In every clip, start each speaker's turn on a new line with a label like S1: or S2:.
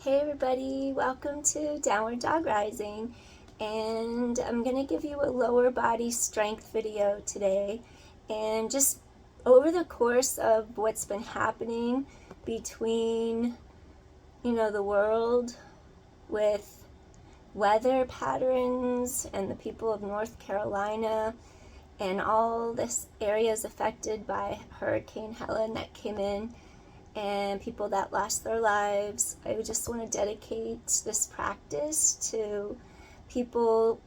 S1: Hey everybody, welcome to Downward Dog Rising, and I'm going to give you a lower body strength video today. And just over the course of what's been happening between, the world with weather patterns and the people of North Carolina and all this areas affected by Hurricane Helen that came in, and people that lost their lives. I just want to dedicate this practice to people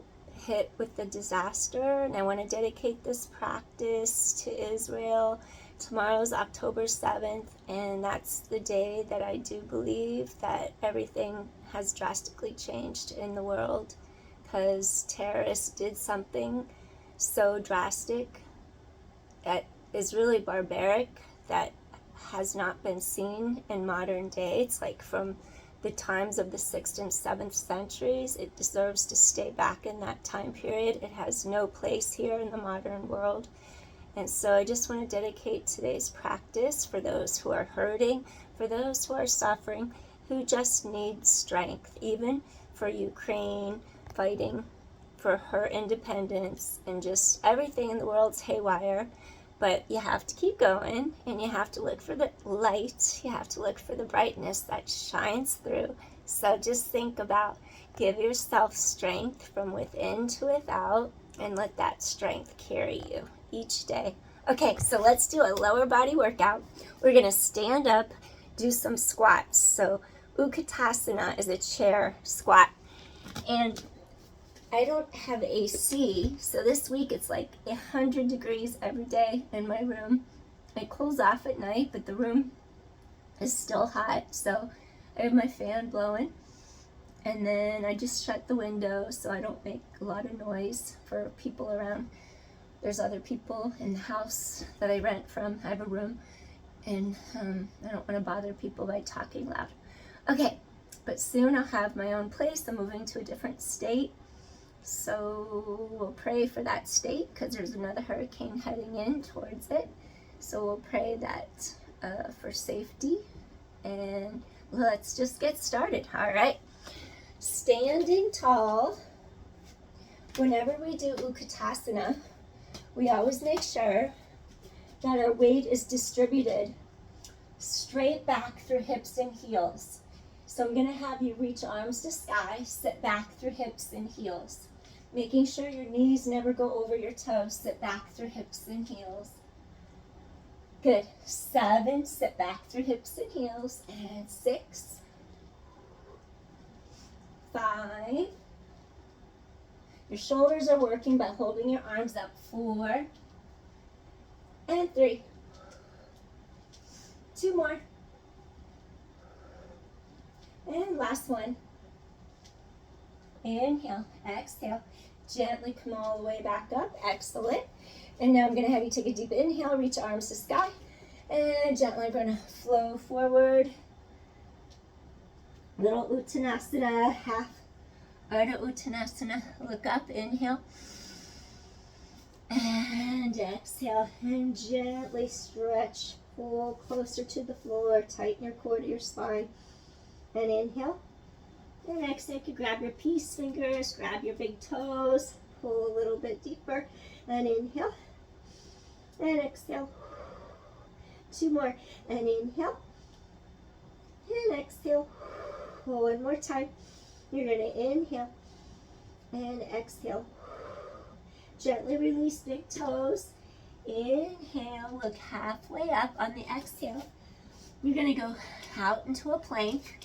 S1: hit with the disaster, and I want to dedicate this practice to Israel. Tomorrow's October 7th, and that's the day that I do believe that everything has drastically changed in the world, because terrorists did something so drastic that is really barbaric, that has not been seen in modern day. It's like from the times of the 6th and 7th centuries. It deserves to stay back in that time period. It has no place here in the modern world. And so I just want to dedicate today's practice for those who are hurting, for those who are suffering, who just need strength, even for Ukraine fighting for her independence, and just everything in the world's haywire. But you have to keep going, and you have to look for the light. You have to look for the brightness that shines through. So just think about, give yourself strength from within to without, and let that strength carry you each day. Okay, so let's do a lower body workout. We're going to stand up, do some squats. So Utkatasana is a chair squat. And I don't have AC, so this week it's like 100 degrees every day in my room. It cools off at night, but the room is still hot, so I have my fan blowing. And then I just shut the window so I don't make a lot of noise for people around. There's other people in the house that I rent from. I have a room, and I don't want to bother people by talking loud. Okay, but soon I'll have my own place. I'm moving to a different state. So we'll pray for that state, because there's another hurricane heading in towards it. So we'll pray that for safety. And let's just get started. All right. Standing tall. Whenever we do Utkatasana, we always make sure that our weight is distributed straight back through hips and heels. So I'm going to have you reach arms to sky, sit back through hips and heels. Making sure your knees never go over your toes, sit back through hips and heels. Good. 7, sit back through hips and heels. And 6, 5. Your shoulders are working by holding your arms up. 4. And 3. 2 more. And last one. Inhale, exhale. Gently come all the way back up. Excellent. And now I'm going to have you take a deep inhale, reach arms to sky, and gently we're going to flow forward. Little Uttanasana, half Ardha Uttanasana. Look up, inhale, and exhale, and gently stretch, pull closer to the floor, tighten your core to your spine, and inhale. And exhale, you can grab your peace fingers, grab your big toes, pull a little bit deeper, and inhale, and exhale. 2 more, and inhale, and exhale. One more time. You're going to inhale and exhale. Gently release big toes. Inhale, look halfway up on the exhale. You're going to go out into a plank.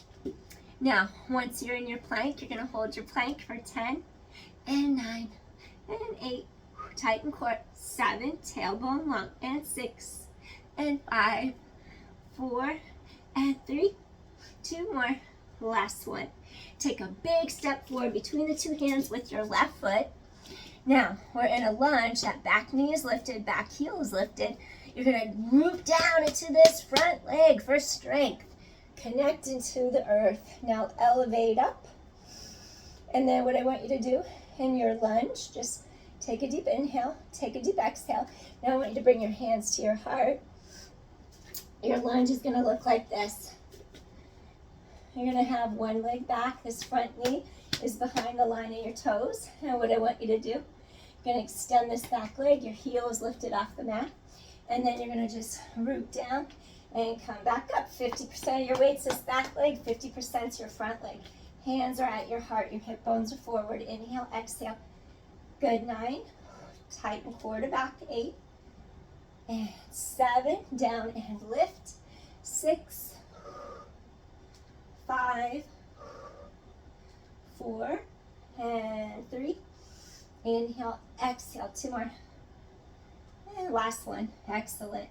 S1: Now, once you're in your plank, you're going to hold your plank for 10 and 9 and 8. Tighten core. 7, tailbone long, and 6 and 5, 4 and 3. 2 more. Last one. Take a big step forward between the 2 hands with your left foot. Now, we're in a lunge. That back knee is lifted, back heel is lifted. You're going to root down into this front leg for strength. Connect into the earth. Now elevate up. And then what I want you to do in your lunge, just take a deep inhale, take a deep exhale. Now I want you to bring your hands to your heart. Your lunge is going to look like this. you're gonna have one leg back. This front knee is behind the line of your toes. And what I want you to do, you're gonna extend this back leg. Your heel is lifted off the mat. And then you're gonna just root down and come back up. 50% of your weight's this back leg, 50% is your front leg. Hands are at your heart, your hip bones are forward. Inhale, exhale. Good, 9. Tighten core to back, 8. And 7, down and lift. 6, 5, 4, and 3. Inhale, exhale, 2 more. And last one, excellent.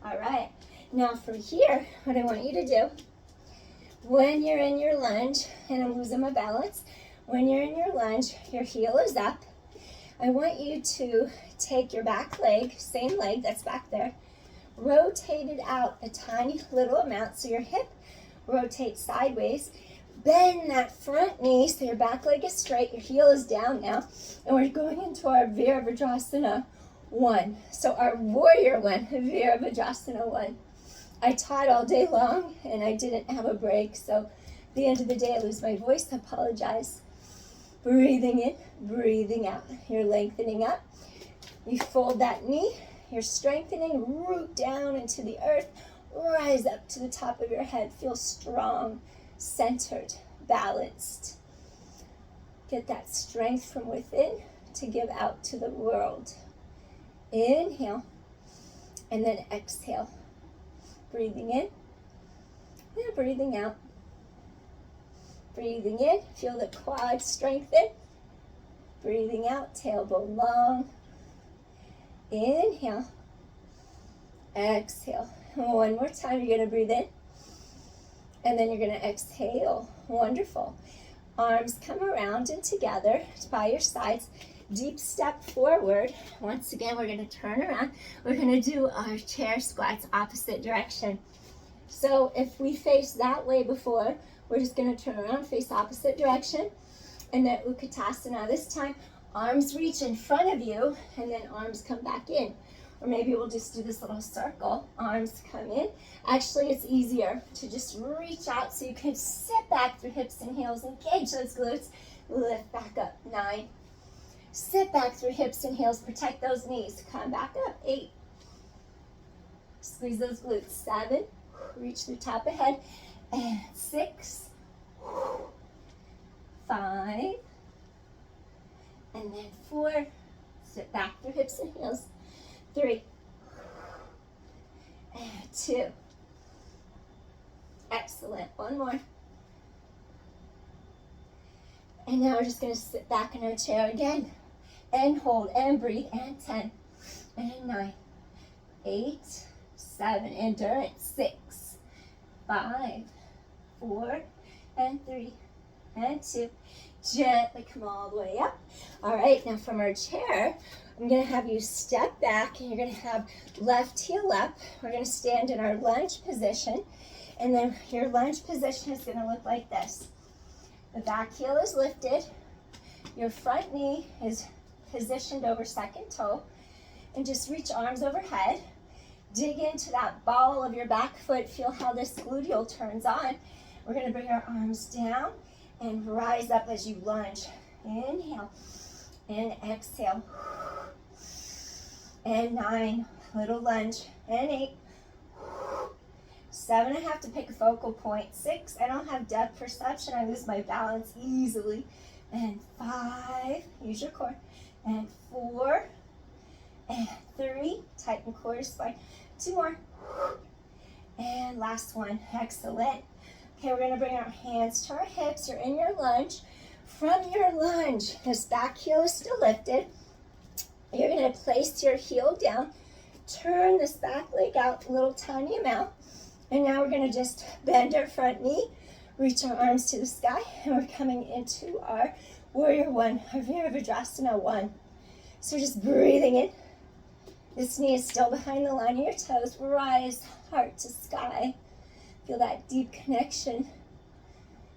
S1: All right, now from here, what I want you to do, when you're in your lunge, and I'm losing my balance, when you're in your lunge, your heel is up. I want you to take your back leg, same leg that's back there, rotate it out a tiny little amount so your hip rotates sideways. Bend that front knee so your back leg is straight, your heel is down now, and we're going into our Virabhadrasana 1. So our warrior 1, Virabhadrasana 1. I taught all day long and I didn't have a break, so at the end of the day I lose my voice, I apologize. Breathing in, breathing out. You're lengthening up. You fold that knee, you're strengthening, root down into the earth, rise up to the top of your head, feel strong, centered, balanced. Get that strength from within to give out to the world. Inhale, and then exhale. Breathing in, and breathing out. Breathing in, feel the quads strengthen. Breathing out, tailbone long. Inhale, exhale. One more time, you're gonna breathe in, and then you're gonna exhale. Wonderful. Arms come around and together by your sides. Deep step forward. Once again, we're gonna turn around. We're gonna do our chair squats opposite direction. So if we face that way before, we're just gonna turn around, face opposite direction. And then Utkatasana. This time, arms reach in front of you, and then arms come back in. Or maybe we'll just do this little circle. Arms come in. Actually, it's easier to just reach out so you can sit back through hips and heels, engage those glutes, lift back up, 9. Sit back through hips and heels, protect those knees, come back up, 8. Squeeze those glutes, 7. Reach through top of head, and 6, 5, and then 4. Sit back through hips and heels, 3, and 2. Excellent. One more. And now we're just going to sit back in our chair again and hold and breathe, and 10 and 9, 8, 7, endurance, 6, 5, 4, and 3, and 2. Gently come all the way up. All right, now from our chair, I'm going to have you step back, and you're going to have left heel up. We're going to stand in our lunge position, and then your lunge position is going to look like this. The back heel is lifted, your front knee is positioned over second toe, and just reach arms overhead. Dig into that ball of your back foot. Feel how this gluteal turns on. We're going to bring our arms down and rise up as you lunge. Inhale and exhale. And 9, little lunge. And 8. 7, I have to pick a focal point. 6, I don't have depth perception. I lose my balance easily. And 5, use your core. And 4, and 3, tighten core, spine. 2 more. And last one, excellent. Okay, we're gonna bring our hands to our hips. You're in your lunge. From your lunge, this back heel is still lifted. You're gonna place your heel down, turn this back leg out a little tiny amount, and now we're gonna just bend our front knee, reach our arms to the sky, and we're coming into our warrior 1, our Virabhadrasana 1. So just breathing in. This knee is still behind the line of your toes. Rise, heart to sky. Feel that deep connection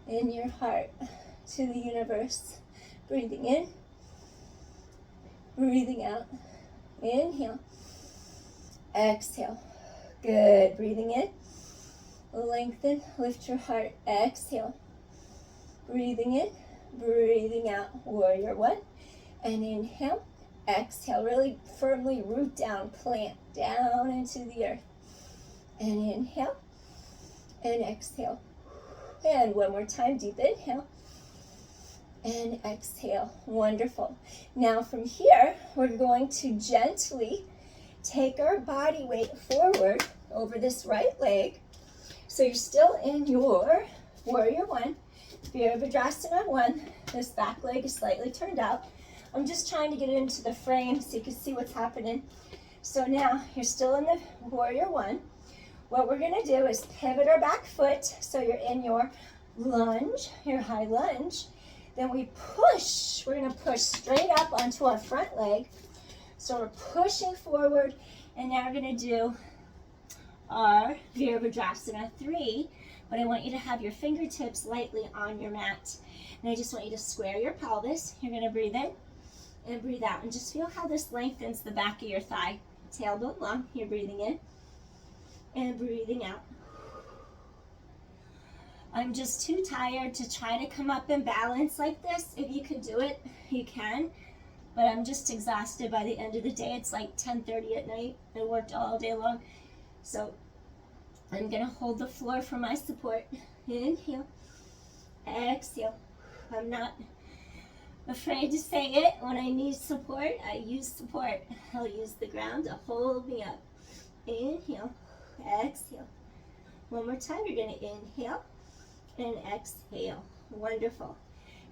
S1: in your heart to the universe. Breathing in, breathing out. Inhale, exhale. Good. Breathing in Lengthen, lift your heart, exhale. Breathing in, breathing out, warrior one. And inhale, exhale, really firmly root down, plant down into the earth. And inhale, and exhale. And one more time, deep inhale, and exhale. Wonderful. Now from here, we're going to gently take our body weight forward over this right leg. So you're still in your warrior one, Virabhadrasana one. This back leg is slightly turned out. I'm just trying to get it into the frame so you can see what's happening. So now you're still in the warrior one. What we're gonna do is pivot our back foot. So you're in your lunge, your high lunge. Then we push, we're gonna push straight up onto our front leg. So we're pushing forward, and now we're gonna do our Virabhadrasana 3, but I want you to have your fingertips lightly on your mat. And I just want you to square your pelvis. You're gonna breathe in and breathe out, and just feel how this lengthens the back of your thigh. Tailbone long, you're breathing in and breathing out. I'm just too tired to try to come up and balance like this. If you can do it, you can. But I'm just exhausted by the end of the day. It's like 10:30 at night. I worked all day long. So I'm gonna hold the floor for my support. Inhale, exhale. I'm not afraid to say it. When I need support, I use support. I'll use the ground to hold me up. Inhale, exhale. One more time, you're gonna inhale and exhale. Wonderful.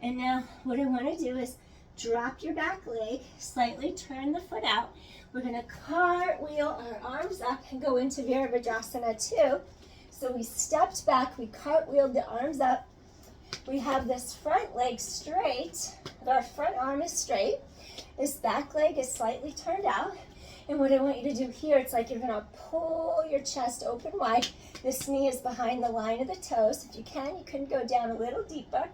S1: And now what I want to do is drop your back leg, slightly turn the foot out. We're going to cartwheel our arms up and go into Virabhadrasana 2. So we stepped back, we cartwheeled the arms up. We have this front leg straight, our front arm is straight. This back leg is slightly turned out. And what I want you to do here, it's like you're gonna pull your chest open wide. This knee is behind the line of the toes. If you can go down a little deeper.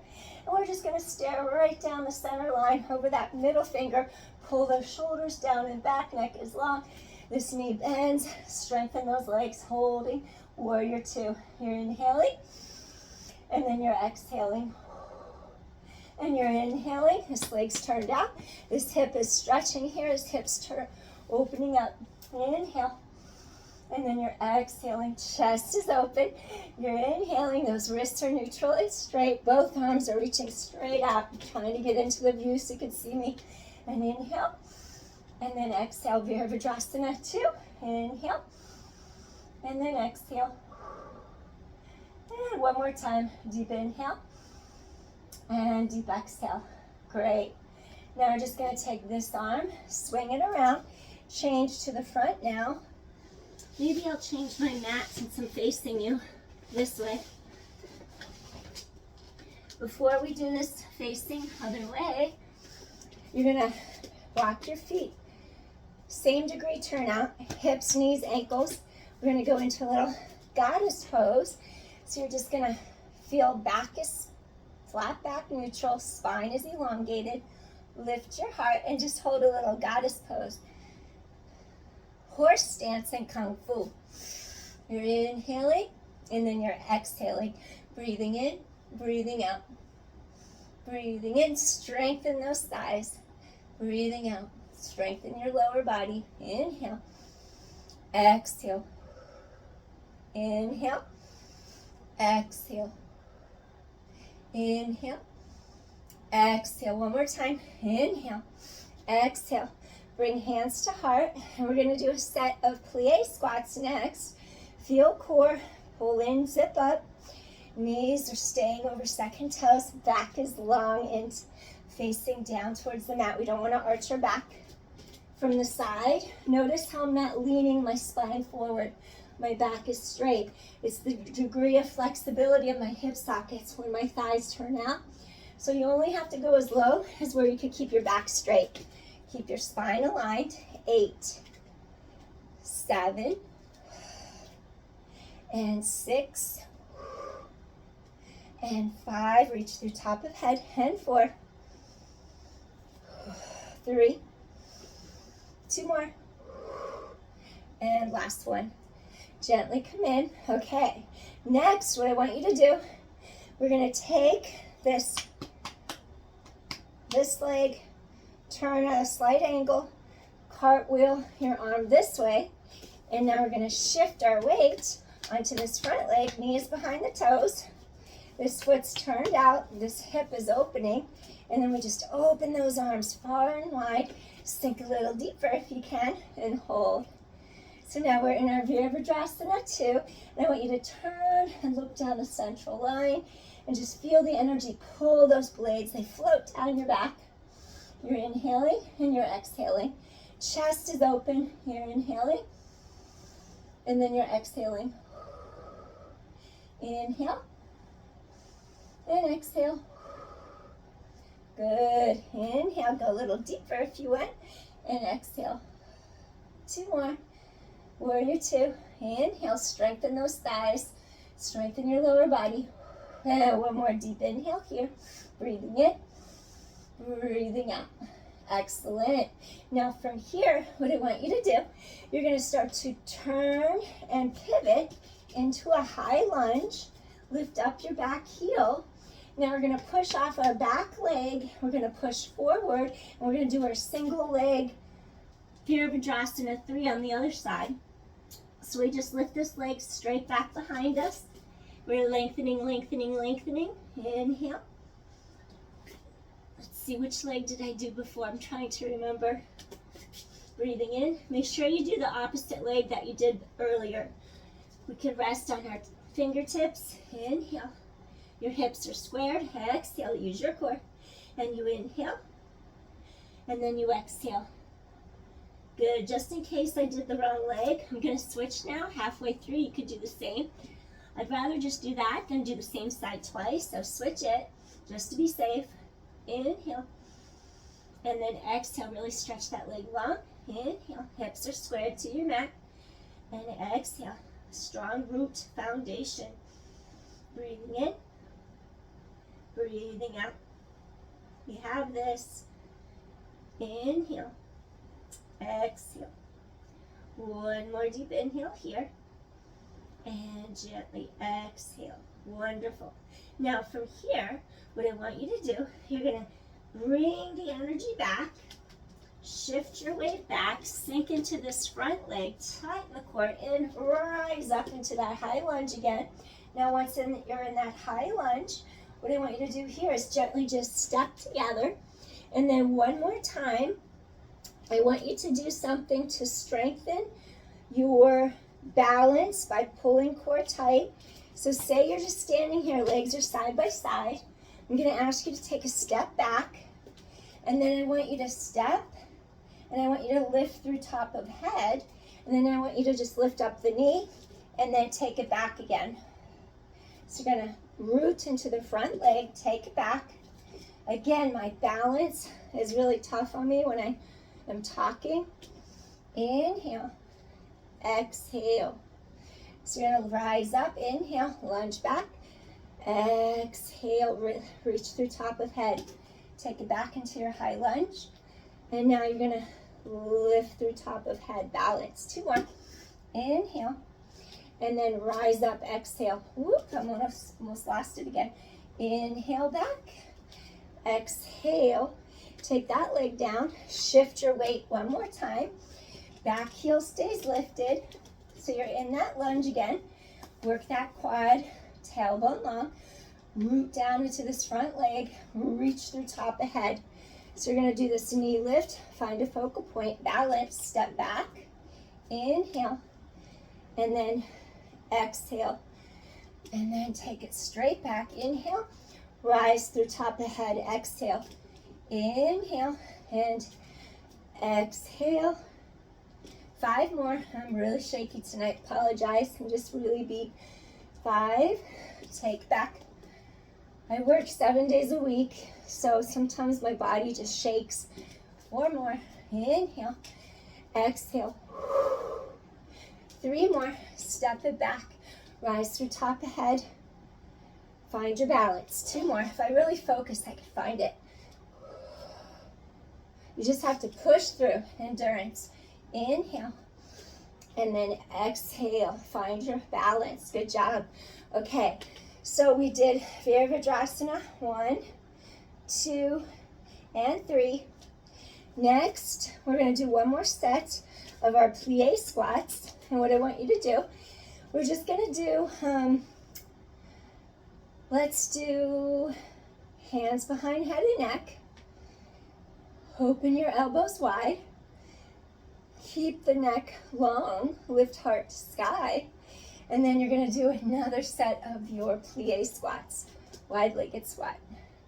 S1: And we're just gonna stare right down the center line over that middle finger. Pull those shoulders down and back, neck is long. This knee bends, strengthen those legs, holding warrior two. You're inhaling, and then you're exhaling. And you're inhaling, this leg's turned out. This hip is stretching here, this hip's opening up. Inhale, and then you're exhaling, chest is open. You're inhaling, those wrists are neutral and straight. Both arms are reaching straight out. I'm trying to get into the view so you can see me. And inhale, and then exhale, Virabhadrasana 2. Inhale, and then exhale. And one more time, deep inhale, and deep exhale. Great. Now we're just gonna take this arm, swing it around, change to the front now. Maybe I'll change my mat since I'm facing you this way. Before we do this facing other way, you're gonna walk your feet. Same degree turnout, hips, knees, ankles. We're gonna go into a little goddess pose. So you're just gonna feel back is flat back, neutral, spine is elongated. Lift your heart and just hold a little goddess pose. Horse stance and kung fu. You're inhaling and then you're exhaling. Breathing in, breathing out. Breathing in, strengthen those thighs. Breathing out, strengthen your lower body. Inhale, exhale. Inhale, exhale. Inhale, exhale. One more time. Inhale, exhale. Bring hands to heart, and we're going to do a set of plie squats next. Feel core, pull in, zip up. Knees are staying over second toes. Back is long and facing down towards the mat. We don't want to arch our back from the side. Notice how I'm not leaning my spine forward. My back is straight. It's the degree of flexibility of my hip sockets when my thighs turn out. So you only have to go as low as where you can keep your back straight. Keep your spine aligned. 8, 7, and 6, and 5. Reach through top of head. And 4, 3, 2 more, and last one. Gently come in. Okay. Next, what I want you to do, we're going to take this leg, turn at a slight angle, cartwheel your arm this way, and now we're going to shift our weight onto this front leg, knees behind the toes. This foot's turned out, this hip is opening, and then we just open those arms far and wide. Sink a little deeper if you can, and hold. So now we're in our Virabhadrasana 2, and I want you to turn and look down the central line, and just feel the energy pull those blades. They float down your back. You're inhaling and you're exhaling. Chest is open, you're inhaling, and then you're exhaling. Inhale, and exhale. Good. Inhale, go a little deeper if you want, and exhale. 2 more. Warrior 2. Inhale, strengthen those thighs, strengthen your lower body. And 1 more deep inhale here. Breathing in, breathing out. Excellent. Now from here, what I want you to do, you're going to start to turn and pivot into a high lunge. Lift up your back heel. Now we're going to push off our back leg. We're going to push forward, and we're going to do our single leg Virabhadrasana 3 on the other side. So we just lift this leg straight back behind us. We're lengthening, lengthening, lengthening. Inhale. Let's see, which leg did I do before? I'm trying to remember. Breathing in. Make sure you do the opposite leg that you did earlier. We can rest on our fingertips. Inhale. Your hips are squared. Exhale. Use your core. And you inhale. And then you exhale. Good. Just in case I did the wrong leg, I'm going to switch now. Halfway through, you could do the same. I'd rather just do that than do the same side twice. So switch it just to be safe. Inhale. And then exhale. Really stretch that leg long. Inhale. Hips are squared to your mat. And exhale. Strong root foundation. Breathing in. Breathing out. We have this. Inhale. Exhale. 1 more deep inhale here. And gently exhale. Wonderful. Now from here, what I want you to do, you're going to bring the energy back. Shift your weight back. Sink into this front leg. Tighten the core in. Rise up into that high lunge again. Now once you're in that high lunge, what I want you to do here is gently just step together. And then 1 more time, I want you to do something to strengthen your balance by pulling core tight. So say you're just standing here, legs are side by side. I'm going to ask you to take a step back. And then I want you to step. And I want you to lift through top of head. And then I want you to just lift up the knee and then take it back again. So you're going to root into the front leg, take it back. Again, my balance is really tough on me when I am talking. Inhale, exhale. So you're going to rise up, inhale, lunge back, exhale, reach through top of head. Take it back into your high lunge. And now you're going to lift through top of head, balance. 2 more. Inhale. And then rise up, exhale. Whoop, I almost lost it again. Inhale back. Exhale. Take that leg down. Shift your weight 1 more time. Back heel stays lifted. So you're in that lunge again. Work that quad, tailbone long. Root down into this front leg. Reach through top of head. So you're going to do this knee lift. Find a focal point. Balance. Step back. Inhale. And then exhale. And then take it straight back. Inhale. Rise through top of head. Exhale. Inhale. And exhale. 5 more. I'm really shaky tonight. Apologize. I'm just really beat. 5. Take back. I work 7 days a week, so sometimes my body just shakes. 4 more. Inhale. Exhale. 3 more. Step it back. Rise through top of head. Find your balance. 2 more. If I really focus, I can find it. You just have to push through. Endurance. Inhale. And then exhale, find your balance. Good job. Okay, so we did Virabhadrasana, 1, 2, and 3. Next, we're gonna do one more set of our plie squats. And what I want you to do, we're just gonna do, let's do hands behind head and neck. Open your elbows wide. Keep the neck long, lift heart to sky. And then you're gonna do another set of your plie squats, wide-legged squat.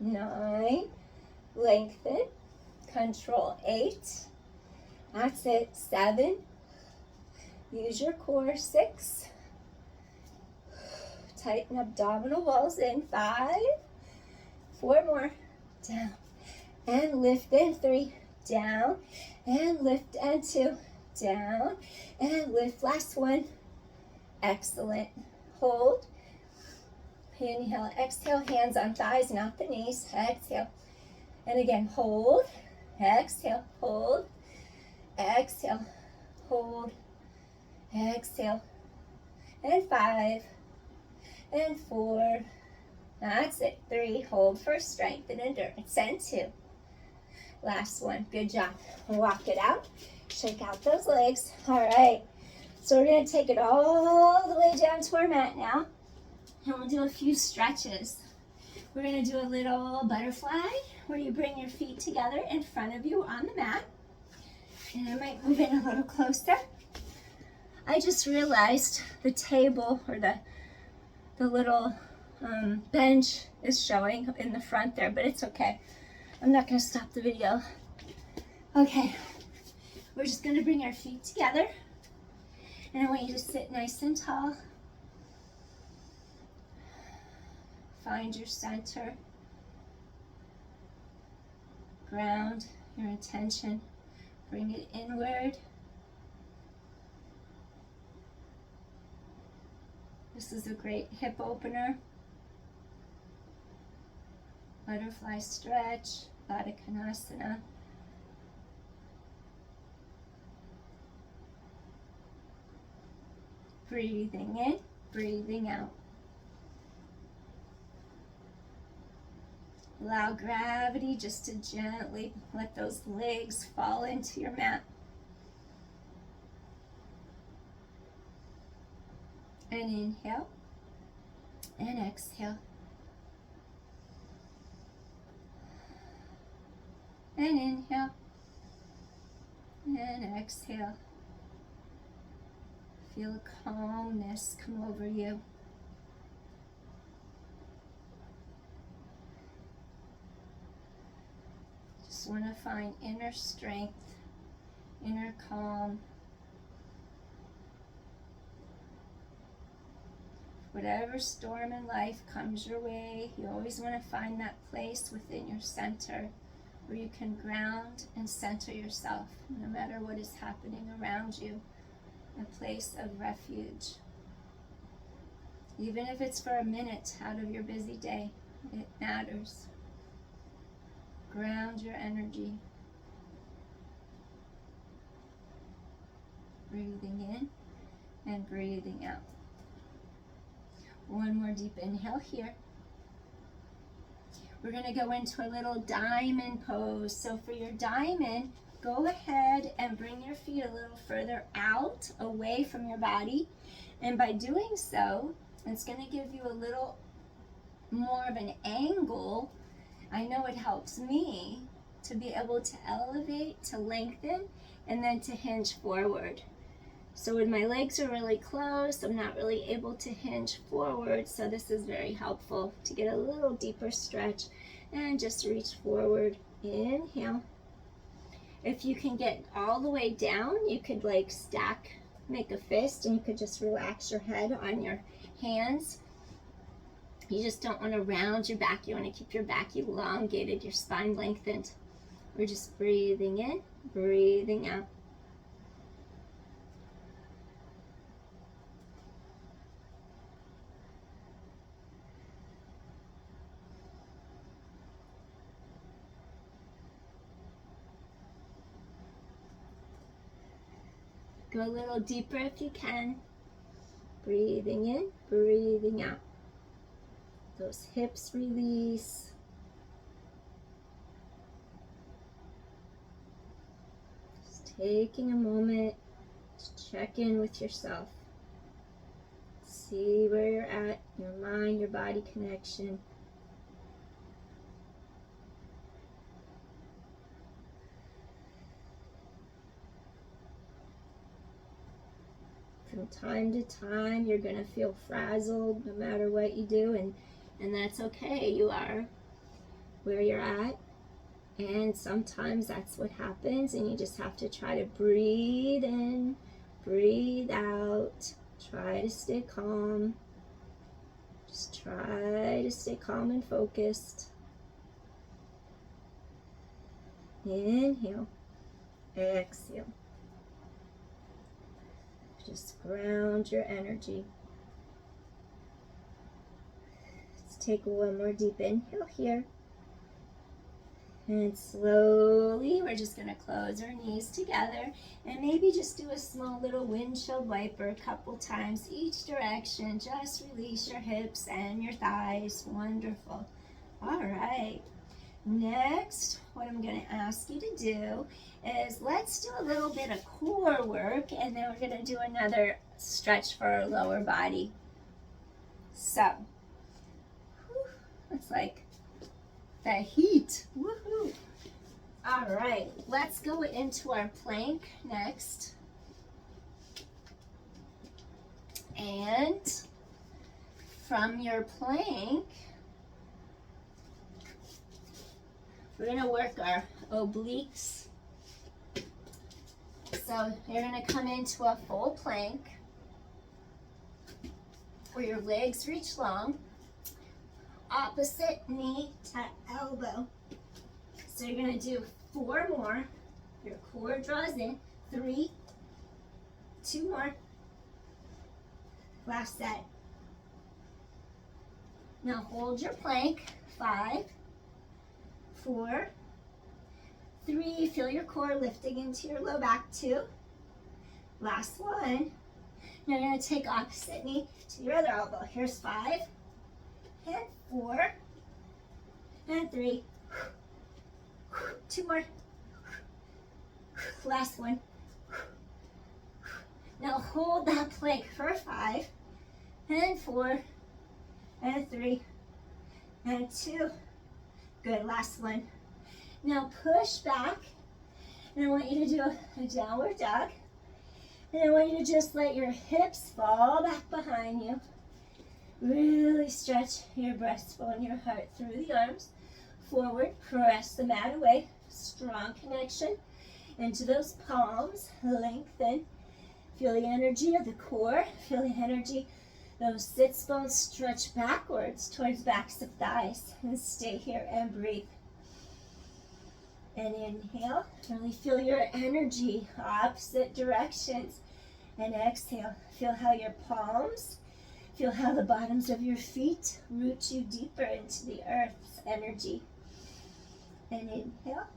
S1: 9, lengthen, control, 8, that's it, 7, use your core, 6, tighten abdominal walls in, 5, 4 more, down, and lift in, 3, down, and lift, and 2, down, and lift, last one, excellent, hold, inhale, exhale, hands on thighs, not the knees, exhale, and again, hold, exhale, hold, exhale, hold, exhale, and 5, and 4, that's it, 3, hold for strength and endurance, and 2, last one, good job, walk it out, shake out those legs, all right, so we're gonna take it all the way down to our mat now, and we'll do a few stretches. We're gonna do a little butterfly, where you bring your feet together in front of you on the mat, and I might move in a little closer. I just realized the table, or the little bench is showing in the front there, but it's okay. I'm not gonna stop the video. Okay, we're just gonna bring our feet together, and I want you to sit nice and tall. Find your center. Ground your attention. Bring it inward. This is a great hip opener. Butterfly stretch, Baddha Konasana. Breathing in, breathing out. Allow gravity just to gently let those legs fall into your mat. And inhale, and exhale. And inhale, and exhale. Feel a calmness come over you. Just want to find inner strength, inner calm. Whatever storm in life comes your way, you always want to find that place within your center where you can ground and center yourself, no matter what is happening around you. A place of refuge. Even if it's for a minute out of your busy day, it matters. Ground your energy. Breathing in and breathing out. One more deep inhale here. We're going to go into a little diamond pose. So for your diamond, go ahead and bring your feet a little further out, away from your body. And by doing so, it's going to give you a little more of an angle. I know it helps me to be able to elevate, to lengthen, and then to hinge forward. So when my legs are really closed, I'm not really able to hinge forward. So this is very helpful to get a little deeper stretch and just reach forward. Inhale. If you can get all the way down, you could like stack, make a fist, and you could just relax your head on your hands. You just don't want to round your back. You want to keep your back elongated, your spine lengthened. We're just breathing in, breathing out. Go a little deeper if you can. Breathing in, breathing out. Those hips release. Just taking a moment to check in with yourself. See where you're at, your mind, your body connection. From time to time, you're going to feel frazzled no matter what you do, and that's okay. You are where you're at, and sometimes that's what happens, and you just have to try to breathe in, breathe out, try to stay calm. Just try to stay calm and focused. Inhale, exhale. Just ground your energy. Let's take one more deep inhale here. And slowly, we're just going to close our knees together and maybe just do a small little windshield wiper a couple times each direction. Just release your hips and your thighs. Wonderful. All right. Next, what I'm going to ask you to do is let's do a little bit of core work, and then we're going to do another stretch for our lower body. So, it's like the heat. Woohoo! All right, let's go into our plank next. And from your plank, we're going to work our obliques. So you're going to come into a full plank where your legs reach long, opposite knee to elbow. So you're going to do 4 more. Your core draws in. 3, 2 more. Last set. Now hold your plank. 5, 4, 3, feel your core lifting into your low back. 2, last one. Now you're going to take opposite knee to your other elbow. Here's 5, and 4, and 3, 2 more, last one. Now hold that plank for 5, and 4, and 3, and 2. Good, last one. Now push back, and I want you to do a downward dog. And I want you to just let your hips fall back behind you. Really stretch your breastbone, your heart through the arms. Forward, press the mat away. Strong connection into those palms. Lengthen. Feel the energy of the core. Feel the energy. Those sits bones stretch backwards towards backs of thighs. And stay here and breathe. And inhale, really feel your energy, opposite directions. And exhale, feel how your palms, feel how the bottoms of your feet root you deeper into the earth's energy. And inhale,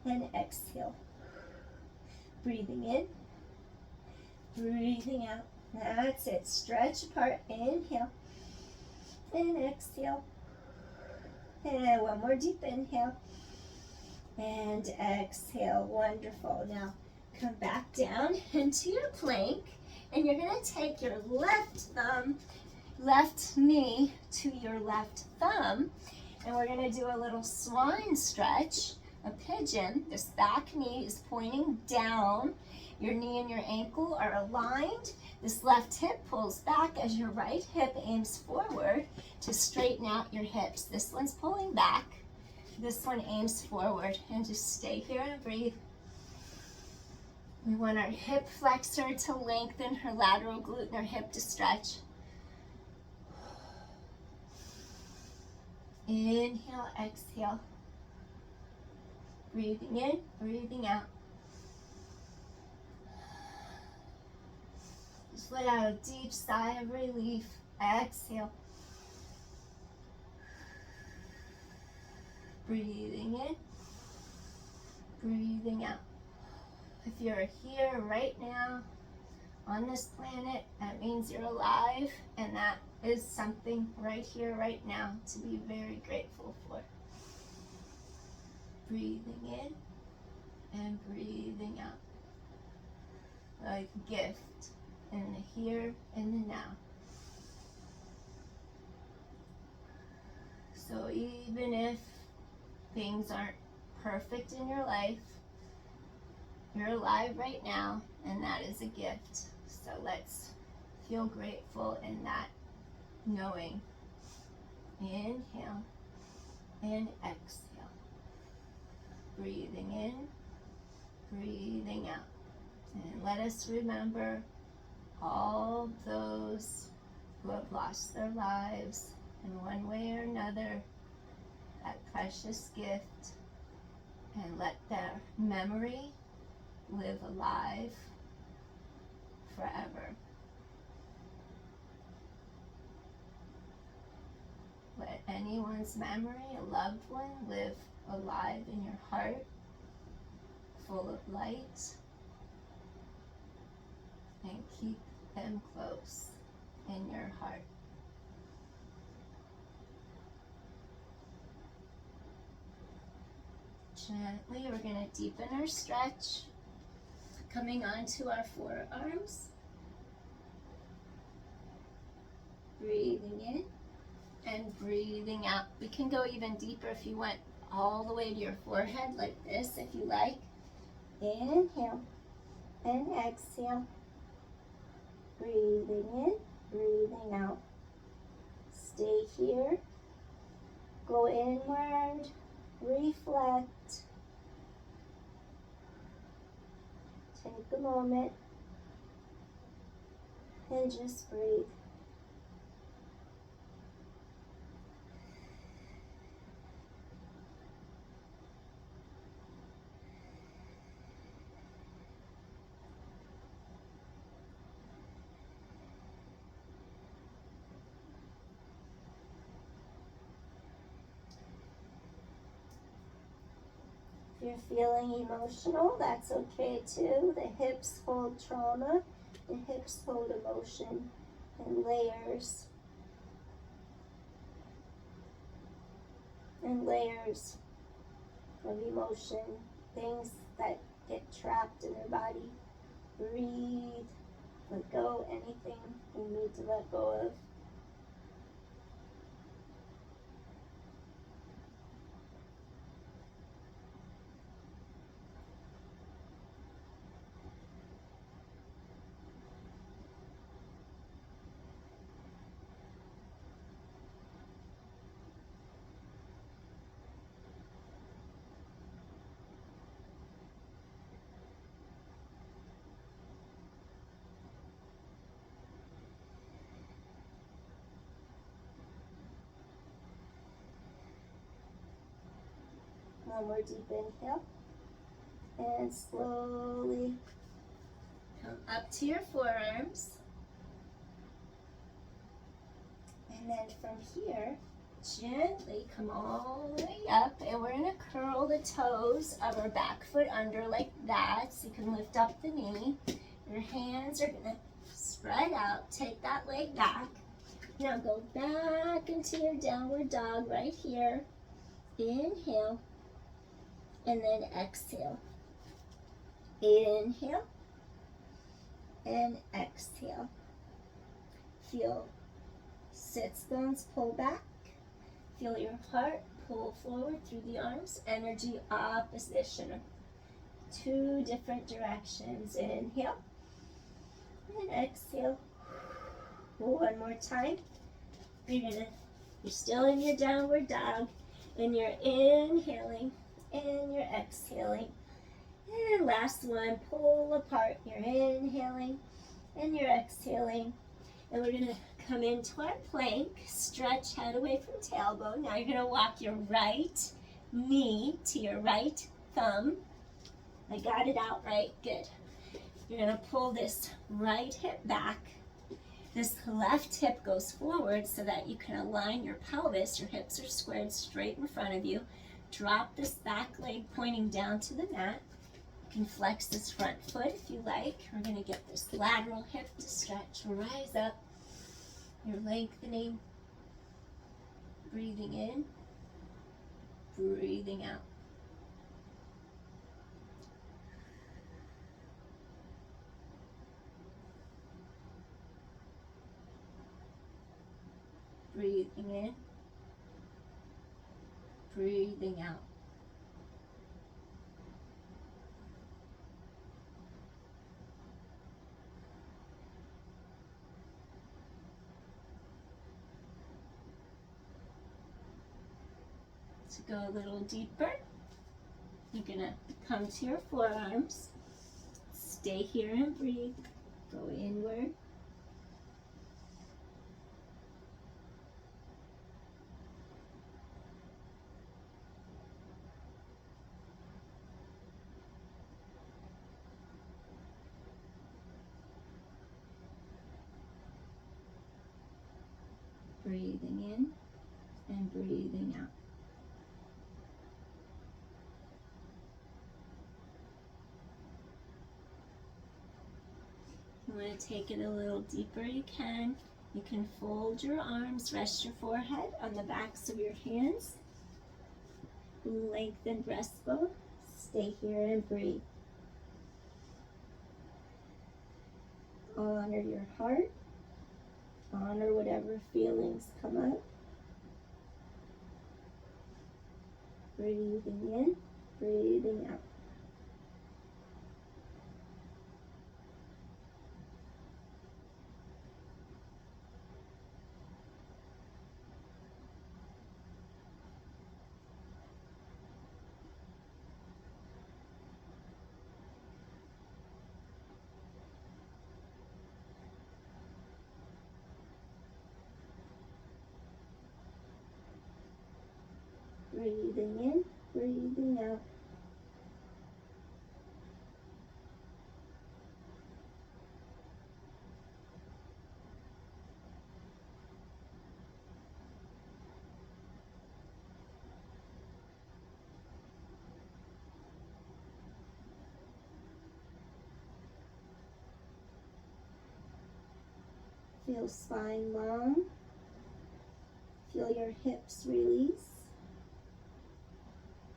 S1: and exhale. Breathing in, breathing out. That's it, stretch apart, inhale, and exhale. And one more deep inhale. And exhale. Wonderful. Now come back down into your plank, and you're going to take your left knee to your left thumb, and we're going to do a little swan stretch, a pigeon. This back knee is pointing down. Your knee and your ankle are aligned. This left hip pulls back as your right hip aims forward to straighten out your hips. This one's pulling back. This one aims forward, and just stay here and breathe. We want our hip flexor to lengthen, her lateral glute and her hip to stretch. Inhale, exhale. Breathing in, breathing out. Just let out a deep sigh of relief. Exhale. Breathing in, breathing out. If you're here right now on this planet, that means you're alive, and that is something right here, right now, to be very grateful for. Breathing in and breathing out. A gift in the here and the now. So even if things aren't perfect in your life, you're alive right now, and that is a gift. So let's feel grateful in that knowing. Inhale and exhale. Breathing in, breathing out. And let us remember all those who have lost their lives in one way or another, that precious gift, and let their memory live alive forever. Let anyone's memory, a loved one, live alive in your heart, full of light, and keep them close in your heart. Gently, we're going to deepen our stretch, coming onto our forearms. Breathing in and breathing out. We can go even deeper if you went all the way to your forehead, like this, if you like. Inhale and exhale. Breathing in, breathing out. Stay here. Go inward. Reflect. Take a moment and just breathe. If you're feeling emotional, that's okay too. The hips hold trauma, the hips hold emotion and layers of emotion, things that get trapped in their body. Breathe, let go anything you need to let go of. One more deep inhale, and slowly come up to your forearms, and then from here, gently come all the way up, and we're going to curl the toes of our back foot under like that, so you can lift up the knee. Your hands are going to spread out, take that leg back. Now go back into your downward dog right here. Inhale. And then exhale. Inhale and exhale. Feel sits bones pull back. Feel your heart pull forward through the arms. Energy opposition. Two different directions. Inhale and exhale. One more time. You're still in your downward dog, and you're inhaling. And you're exhaling. And last one, pull apart. You're inhaling and you're exhaling. And we're going to come into our plank, stretch head away from tailbone. Now you're going to walk your right knee to your right thumb. I got it out right, good. You're going to pull this right hip back. This left hip goes forward so that you can align your pelvis. Your hips are squared straight in front of you. Drop this back leg pointing down to the mat. can flex this front foot if you like. We're going to get this lateral hip to stretch. Rise up. You're lengthening. Breathing in. Breathing out. Breathing in. Breathing out. To go a little deeper, you're gonna come to your forearms, stay here and breathe, go inward. Breathing in and breathing out. You want to take it a little deeper, you can. You can fold your arms, rest your forehead on the backs of your hands. Lengthen breastbone. Stay here and breathe. Honor your heart. Honor whatever feelings come up. Breathing in, breathing out. Breathing in, breathing out. Feel spine long. Feel your hips release.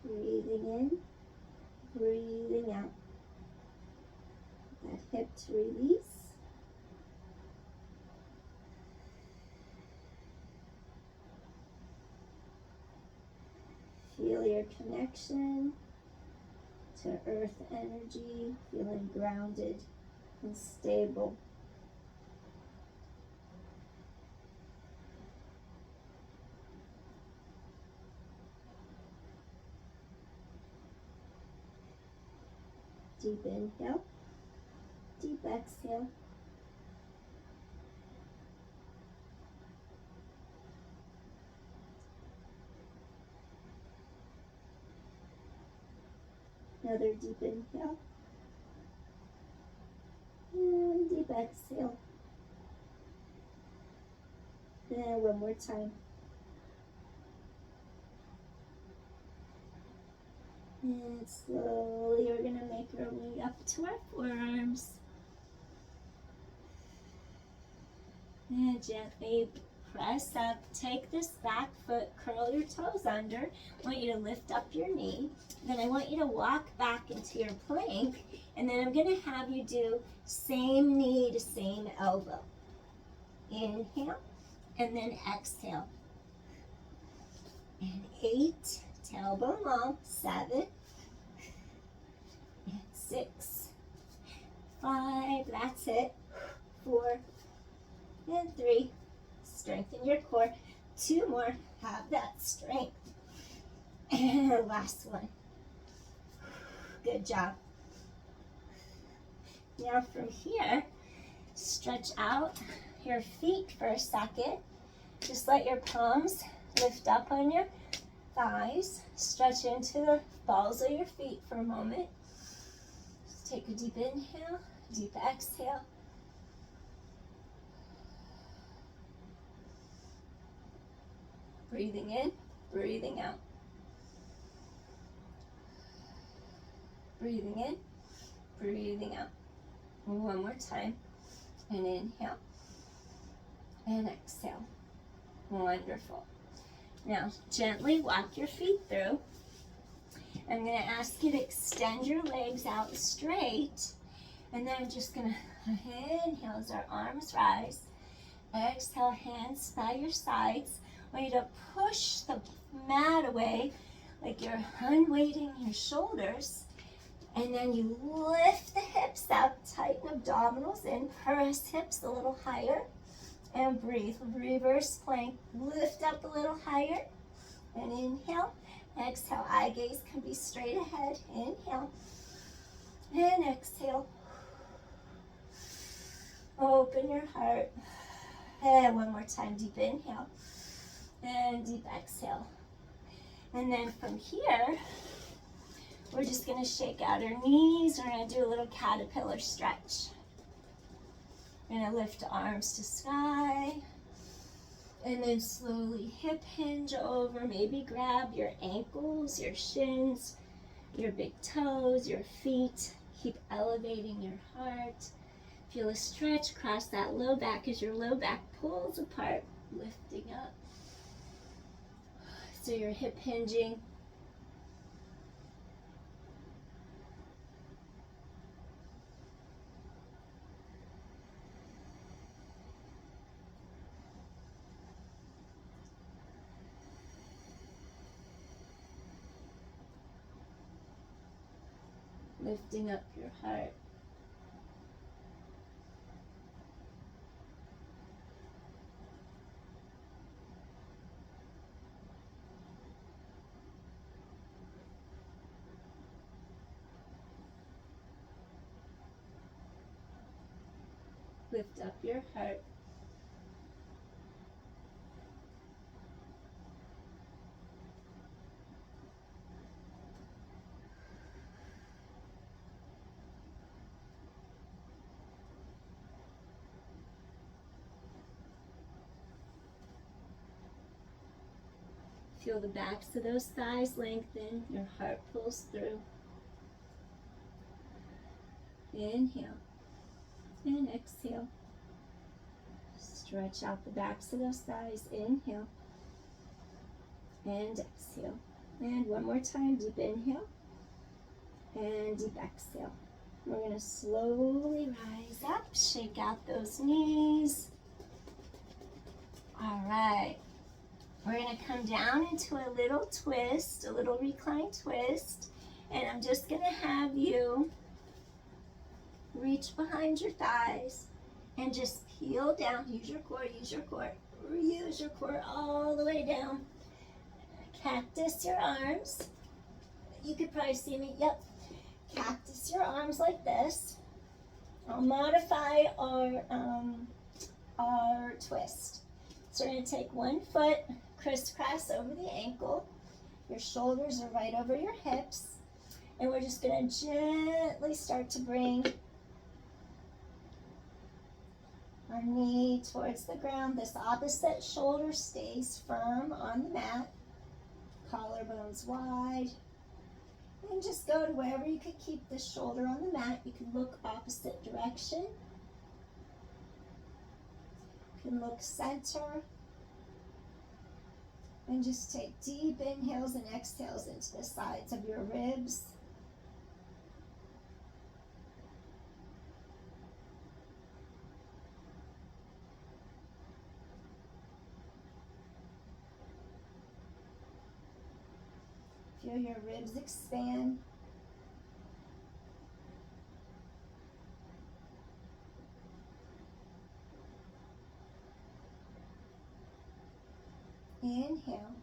S1: Breathing in, breathing out. That hip to release. Feel your connection to earth energy, feeling grounded and stable. Deep inhale, deep exhale. Another deep inhale. And deep exhale. And one more time. And slowly we're going to make our way up to our forearms. And gently press up. Take this back foot, curl your toes under. I want you to lift up your knee. Then I want you to walk back into your plank. And then I'm going to have you do same knee to same elbow. Inhale and then exhale. And 8, tailbone long, 7, and 6, 5, that's it, 4, and 3, strengthen your core, 2 more, have that strength, and last one, good job. Now from here, stretch out your feet for a second, just let your palms lift up on your thighs, stretch into the balls of your feet for a moment. Just take a deep inhale, deep exhale. Breathing in, breathing out. Breathing in, breathing out. One more time. And inhale. And exhale. Wonderful. Now, gently walk your feet through. I'm going to ask you to extend your legs out straight. And then I'm just going to inhale as our arms rise. Exhale, hands by your sides. I want you to push the mat away like you're unweighting your shoulders. And then you lift the hips up, tighten abdominals in, press hips a little higher. And breathe. Reverse plank. Lift up a little higher. And inhale. Exhale. Eye gaze can be straight ahead. Inhale. And exhale. Open your heart. And one more time. Deep inhale. And deep exhale. And then from here, we're just going to shake out our knees. We're going to do a little caterpillar stretch. We're going to lift arms to sky. And then slowly hip hinge over. Maybe grab your ankles, your shins, your big toes, your feet. Keep elevating your heart. Feel a stretch across that low back as your low back pulls apart, lifting up. So you're hip hinging. Lifting up your heart. Lift up your heart. Feel the backs of those thighs lengthen. Your heart pulls through. Inhale and exhale. Stretch out the backs of those thighs. Inhale and exhale. And one more time. Deep inhale and deep exhale. We're going to slowly rise up. Shake out those knees. All right. We're going to come down into a little twist, a little recline twist. And I'm just going to have you reach behind your thighs and just peel down. Use your core, use your core. Use your core all the way down. Cactus your arms. You could probably see me. Yep. Cactus your arms like this. I'll modify our twist. So we're going to take one foot, crisscross over the ankle. Your shoulders are right over your hips. And we're just going to gently start to bring our knee towards the ground. This opposite shoulder stays firm on the mat. Collarbones wide. And just go to wherever you could keep the shoulder on the mat. You can look opposite direction. You can look center. And just take deep inhales and exhales into the sides of your ribs. Feel your ribs expand. Inhale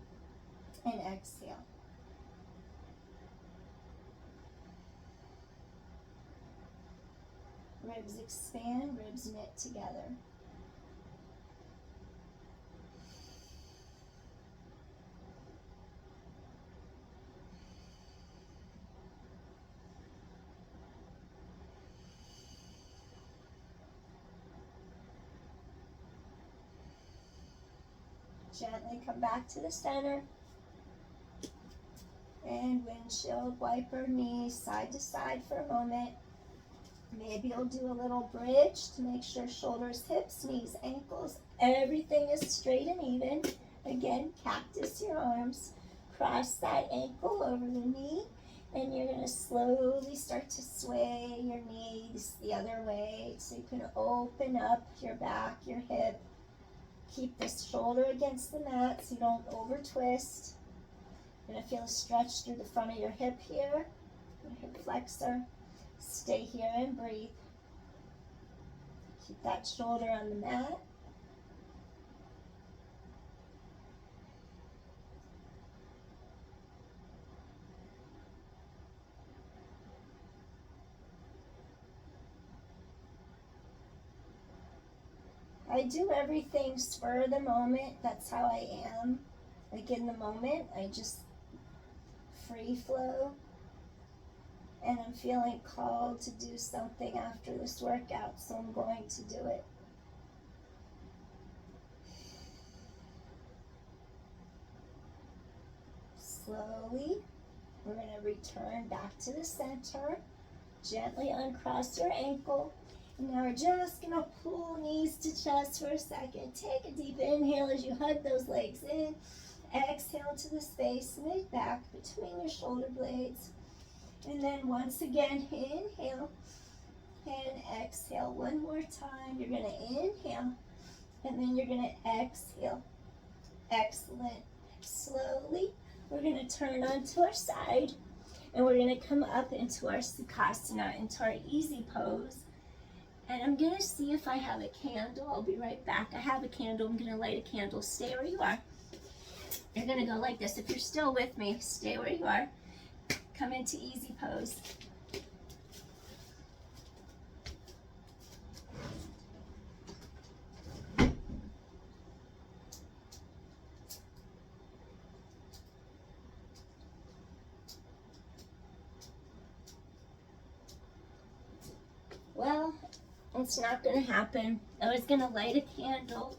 S1: and exhale. Ribs expand, ribs knit together. Gently come back to the center. And windshield wiper knees side to side for a moment. Maybe you'll do a little bridge to make sure shoulders, hips, knees, ankles, everything is straight and even. Again, cactus your arms. Cross that ankle over the knee, and you're going to slowly start to sway your knees the other way so you can open up your back, your hip. Keep this shoulder against the mat so you don't over twist. You're going to feel a stretch through the front of your hip here, your hip flexor. Stay here and breathe. Keep that shoulder on the mat. I do everything spur of the moment. That's how I am. Like in the moment, I just free flow. And I'm feeling called to do something after this workout, so I'm going to do it. Slowly, we're going to return back to the center. Gently uncross your ankle. And now we're just going to pull knees to chest for a second. Take a deep inhale as you hug those legs in. Exhale to the space mid-back between your shoulder blades. And then once again, inhale and exhale. One more time. You're going to inhale and then you're going to exhale. Excellent. Slowly, we're going to turn onto our side and we're going to come up into our Sukhasana, into our easy pose. And I'm going to see if I have a candle. I'll be right back. I have a candle. I'm going to light a candle. Stay where you are. You're going to go like this. If you're still with me, stay where you are. Come into easy pose. Well, it's not going to happen. I was going to light a candle,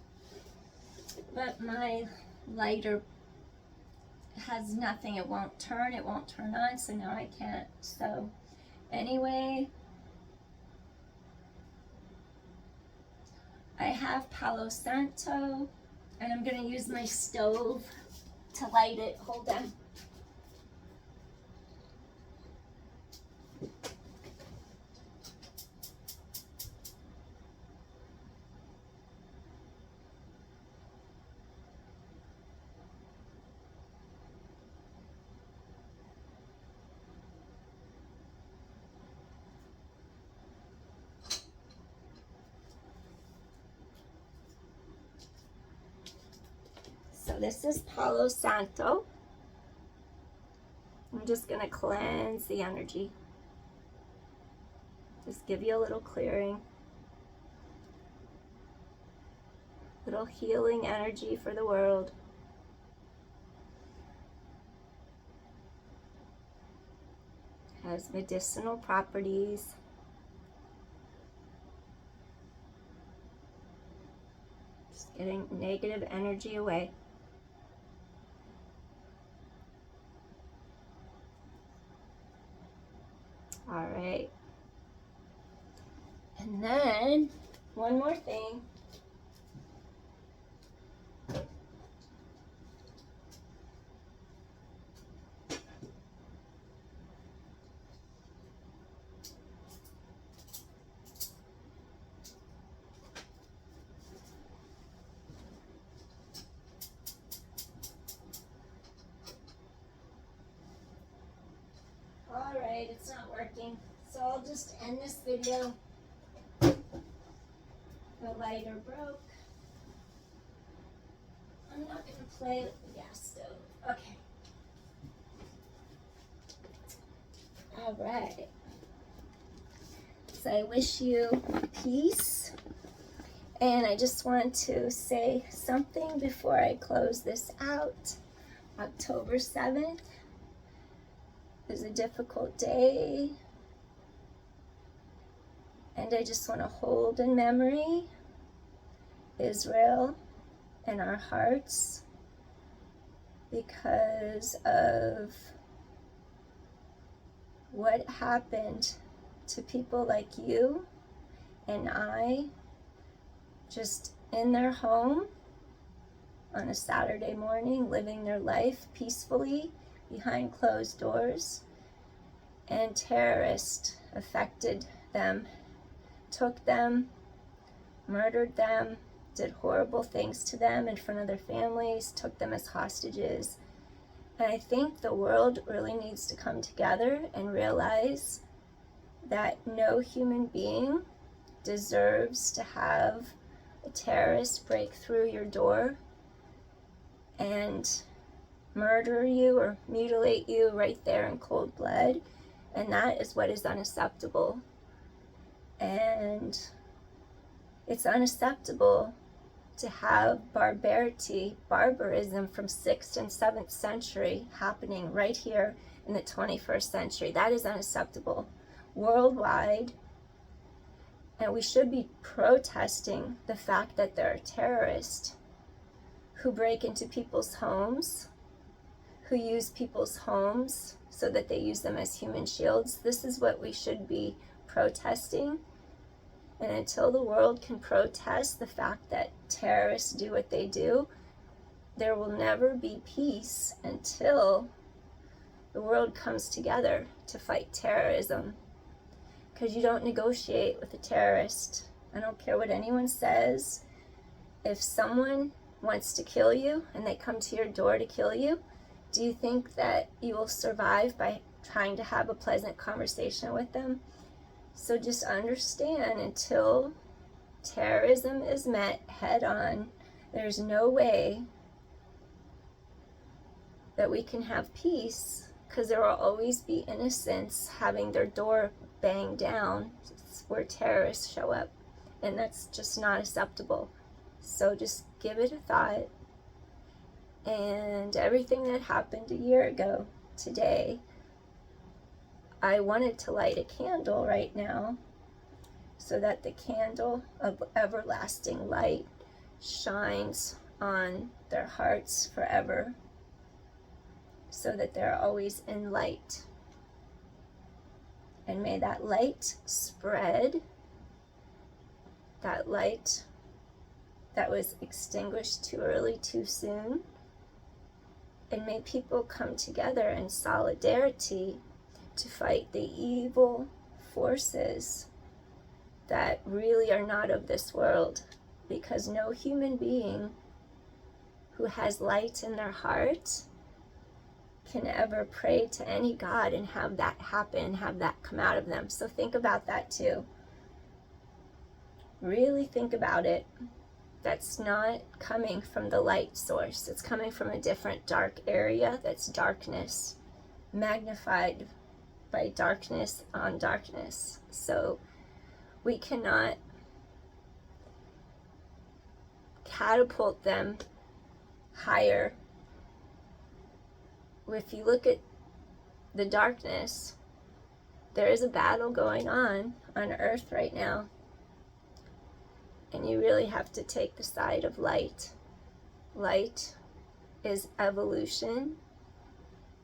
S1: but my lighter has nothing. It won't turn on, so now I can't. So anyway, I have Palo Santo, and I'm going to use my stove to light it. Hold on. So this is Palo Santo. I'm just going to cleanse the energy. Just give you a little clearing. Little healing energy for the world. Has medicinal properties. Just getting negative energy away. All right. And then one more thing. All right, it's not working. So I'll just end this video. The lighter broke. I'm not going to play with the gas stove. Okay. All right. So I wish you peace. And I just want to say something before I close this out. October 7th is a difficult day. And I just want to hold in memory Israel in our hearts because of what happened to people like you and I, just in their home on a Saturday morning, living their life peacefully behind closed doors, and terrorists affected them, took them, murdered them, did horrible things to them in front of their families, took them as hostages. And I think the world really needs to come together and realize that no human being deserves to have a terrorist break through your door and murder you or mutilate you right there in cold blood. And that is what is unacceptable. And it's unacceptable to have barbarism from 6th and 7th century happening right here in the 21st century. That is unacceptable worldwide. And we should be protesting the fact that there are terrorists who break into people's homes, who use people's homes so that they use them as human shields. This is what we should be protesting. And until the world can protest the fact that terrorists do what they do, there will never be peace until the world comes together to fight terrorism. Because you don't negotiate with a terrorist. I don't care what anyone says. If someone wants to kill you and they come to your door to kill you, do you think that you will survive by trying to have a pleasant conversation with them? So just understand, until terrorism is met head on, there's no way that we can have peace, because there will always be innocents having their door banged down where terrorists show up, and that's just not acceptable. So just give it a thought. And everything that happened a year ago today, I wanted to light a candle right now so that the candle of everlasting light shines on their hearts forever, so that they're always in light. And may that light spread, that light that was extinguished too early, too soon. And may people come together in solidarity to fight the evil forces that really are not of this world. Because no human being who has light in their heart can ever pray to any God and have that happen, have that come out of them. So think about that too. Really think about it. That's not coming from the light source. It's coming from a different dark area. That's darkness, magnified by darkness on darkness. So we cannot catapult them higher. If you look at the darkness, there is a battle going on Earth right now. And you really have to take the side of light. Light is evolution.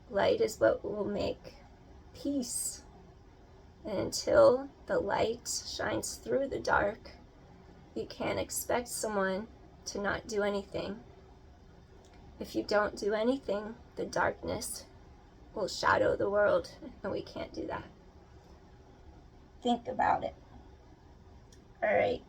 S1: Light is what will make peace. And until the light shines through the dark, you can't expect someone to not do anything. If you don't do anything, the darkness will shadow the world, and we can't do that. Think about it. All right.